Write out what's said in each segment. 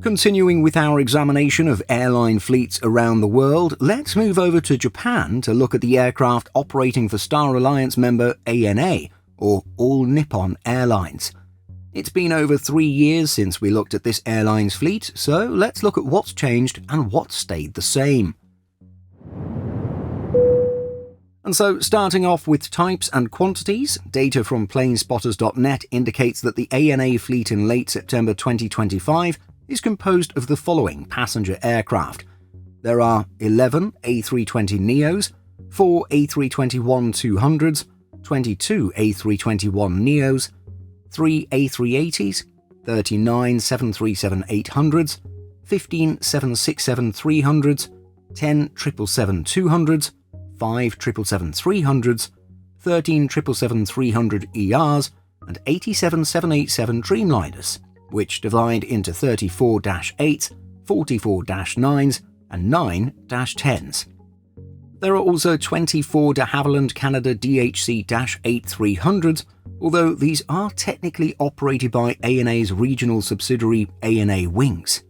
Continuing with our examination of airline fleets around the world, let's move over to Japan to look at the aircraft operating for Star Alliance member ANA, or All Nippon Airlines. It's been over 3 years since we looked at this airline's fleet, so let's look at what's changed and what stayed the same. And so, starting off with types and quantities, data from planespotters.net indicates that the ANA fleet in late September 2025 is composed of the following passenger aircraft. There are 11 A320neos, 4 A321-200s, 22 A321neos, 3 A380s, 39 737-800s, 15 767-300s, 10 777-200s, 5 777-300s, 13 777-300ERs, and 87 787 Dreamliners, which divide into 34-8s, 44-9s, and 9-10s. There are also 24 de Havilland Canada DHC-8300s, although these are technically operated by ANA's regional subsidiary ANA Wings.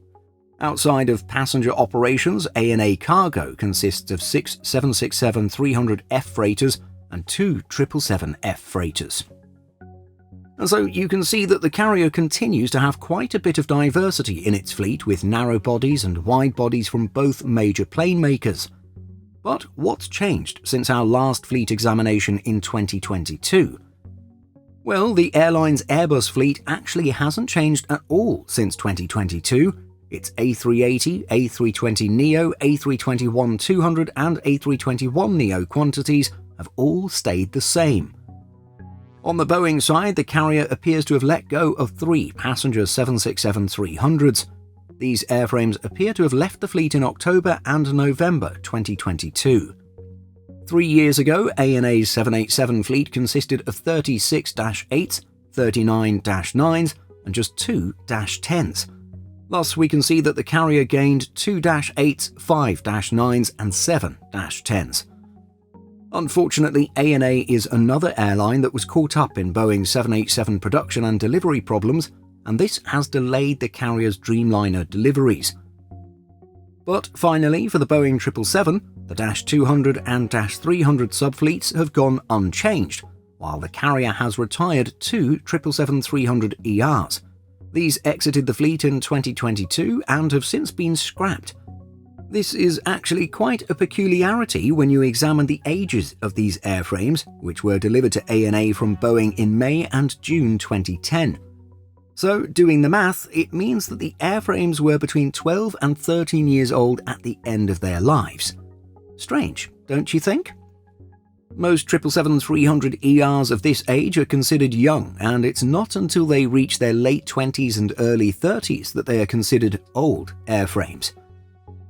Outside of passenger operations, ANA Cargo consists of 6 767-300F freighters and 2 777F freighters. And so you can see that the carrier continues to have quite a bit of diversity in its fleet, with narrow bodies and wide bodies from both major plane makers. But what's changed since our last fleet examination in 2022? Well, the airline's Airbus fleet actually hasn't changed at all since 2022. Its A380, A320neo, A321-200 and A321neo quantities have all stayed the same. On the Boeing side, the carrier appears to have let go of 3 passenger 767-300s. These airframes appear to have left the fleet in October and November 2022. 3 years ago, ANA's 787 fleet consisted of 36-8s, 39-9s, and just 2-10s. Thus, we can see that the carrier gained 2-8s, 5-9s, and 7-10s. Unfortunately, ANA is another airline that was caught up in Boeing's 787 production and delivery problems, and this has delayed the carrier's Dreamliner deliveries. But finally, for the Boeing 777, the -200 and -300 subfleets have gone unchanged, while the carrier has retired 2 777-300ERs. These exited the fleet in 2022 and have since been scrapped. This is actually quite a peculiarity when you examine the ages of these airframes, which were delivered to ANA from Boeing in May and June 2010. So, doing the math, it means that the airframes were between 12 and 13 years old at the end of their lives. Strange, don't you think? Most 777-300ERs of this age are considered young, and it's not until they reach their late 20s and early 30s that they are considered old airframes.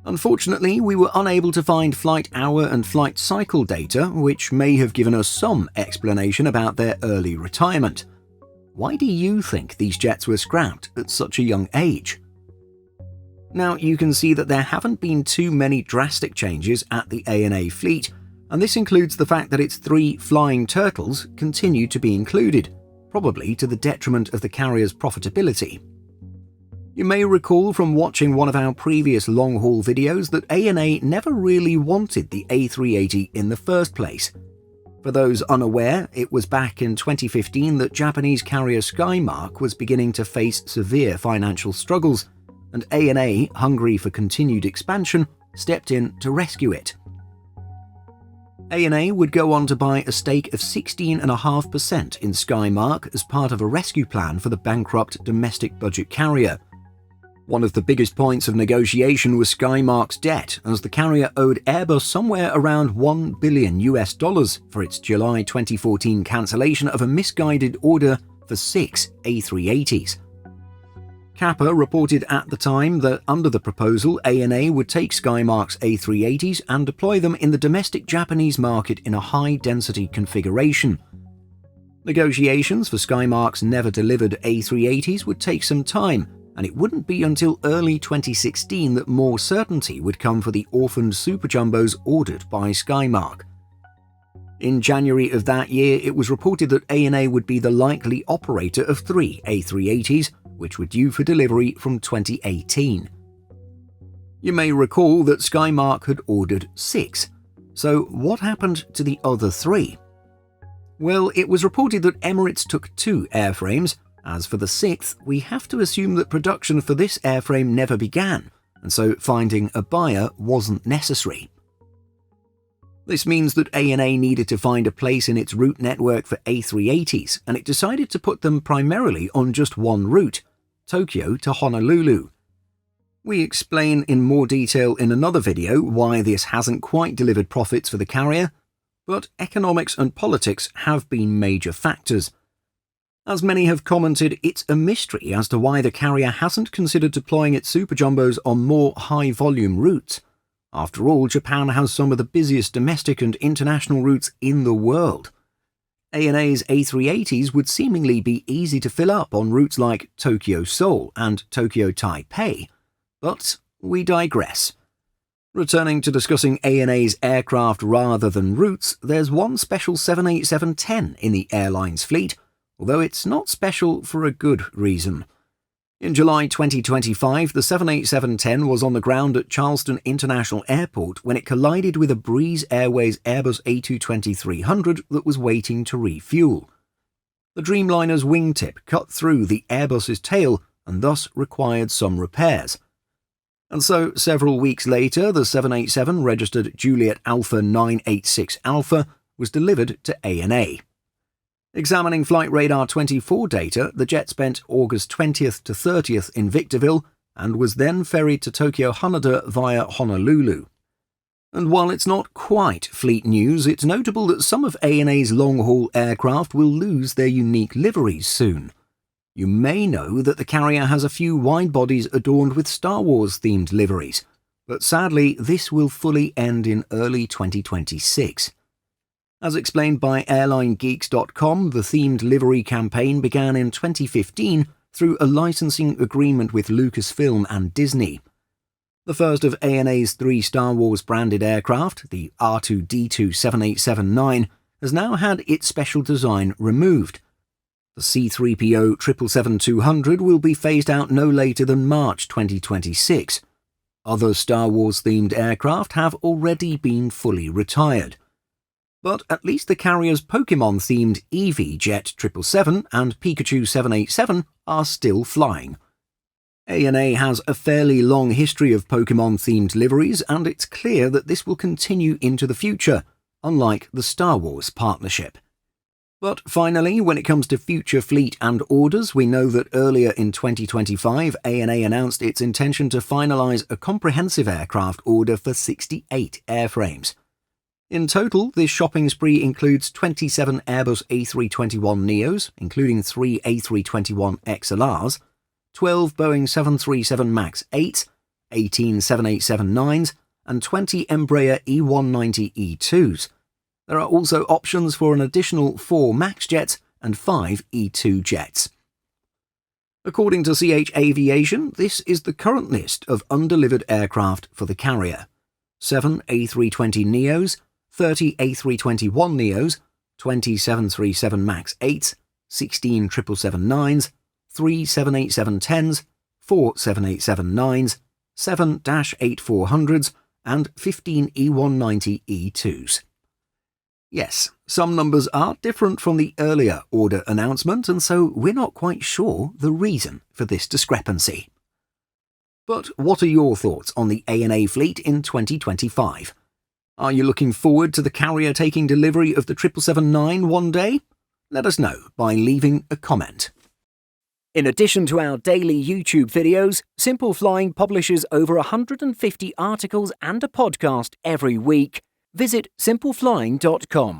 Unfortunately, we were unable to find flight hour and flight cycle data, which may have given us some explanation about their early retirement. Why do you think these jets were scrapped at such a young age? Now, you can see that there haven't been too many drastic changes at the ANA fleet, and this includes the fact that its 3 Flying Turtles continue to be included, probably to the detriment of the carrier's profitability. You may recall from watching one of our previous long-haul videos that ANA never really wanted the A380 in the first place. For those unaware, it was back in 2015 that Japanese carrier Skymark was beginning to face severe financial struggles, and ANA, hungry for continued expansion, stepped in to rescue it. ANA would go on to buy a stake of 16.5% in Skymark as part of a rescue plan for the bankrupt domestic budget carrier. One of the biggest points of negotiation was Skymark's debt, as the carrier owed Airbus somewhere around $1 billion for its July 2014 cancellation of a misguided order for 6 A380s. Kappa reported at the time that under the proposal, ANA would take Skymark's A380s and deploy them in the domestic Japanese market in a high-density configuration. Negotiations for Skymark's never-delivered A380s would take some time, and it wouldn't be until early 2016 that more certainty would come for the orphaned Super Jumbos ordered by Skymark. In January of that year, it was reported that ANA would be the likely operator of 3 A380s, which were due for delivery from 2018. You may recall that Skymark had ordered 6. So what happened to the other 3? Well, it was reported that Emirates took 2 airframes. As for the 6th, we have to assume that production for this airframe never began, and so finding a buyer wasn't necessary. This means that ANA needed to find a place in its route network for A380s, and it decided to put them primarily on just one route, Tokyo to Honolulu. We explain in more detail in another video why this hasn't quite delivered profits for the carrier, but economics and politics have been major factors. As many have commented, it's a mystery as to why the carrier hasn't considered deploying its super jumbos on more high-volume routes. After all, Japan has some of the busiest domestic and international routes in the world. ANA's A380s would seemingly be easy to fill up on routes like Tokyo-Seoul and Tokyo-Taipei, but we digress. Returning to discussing ANA's aircraft rather than routes, there's one special 787-10 in the airline's fleet, although it's not special for a good reason. In July 2025, the 787-10 was on the ground at Charleston International Airport when it collided with a Breeze Airways Airbus A220-300 that was waiting to refuel. The Dreamliner's wingtip cut through the Airbus's tail and thus required some repairs. And so, several weeks later, the 787 registered Juliet Alpha 986 Alpha was delivered to ANA. Examining Flight Radar 24 data, the jet spent August 20th to 30th in Victorville and was then ferried to Tokyo Haneda via Honolulu. And while it's not quite fleet news, it's notable that some of ANA's long-haul aircraft will lose their unique liveries soon. You may know that the carrier has a few wide-bodies adorned with Star Wars-themed liveries, but sadly this will fully end in early 2026. As explained by AirlineGeeks.com, the themed livery campaign began in 2015 through a licensing agreement with Lucasfilm and Disney. The first of ANA's 3 Star Wars-branded aircraft, the R2-D2 787-9, has now had its special design removed. The C-3PO 777-200 will be phased out no later than March 2026. Other Star Wars-themed aircraft have already been fully retired. But at least the carrier's Pokemon-themed Eevee Jet 777 and Pikachu 787 are still flying. ANA has a fairly long history of Pokemon-themed liveries, and it's clear that this will continue into the future, unlike the Star Wars partnership. But finally, when it comes to future fleet and orders, we know that earlier in 2025, ANA announced its intention to finalise a comprehensive aircraft order for 68 airframes. In total, this shopping spree includes 27 Airbus A321neos, including 3 A321 XLRs, 12 Boeing 737 MAX 8s, 18 787-9s, and 20 Embraer E190-E2s. There are also options for an additional 4 MAX jets and 5 E2 jets. According to CH Aviation, this is the current list of undelivered aircraft for the carrier: 7 A320neos, 30 A321neos, 20 737 MAX 8s, 16 777-9s, 3 787-10s, 4 787-9s, 7 -8400s, and 15 E190-E2s. Yes, some numbers are different from the earlier order announcement, and so we're not quite sure the reason for this discrepancy. But what are your thoughts on the ANA fleet in 2025? Are you looking forward to the carrier taking delivery of the 777-9 one day? Let us know by leaving a comment. In addition to our daily YouTube videos, Simple Flying publishes over 150 articles and a podcast every week. Visit simpleflying.com.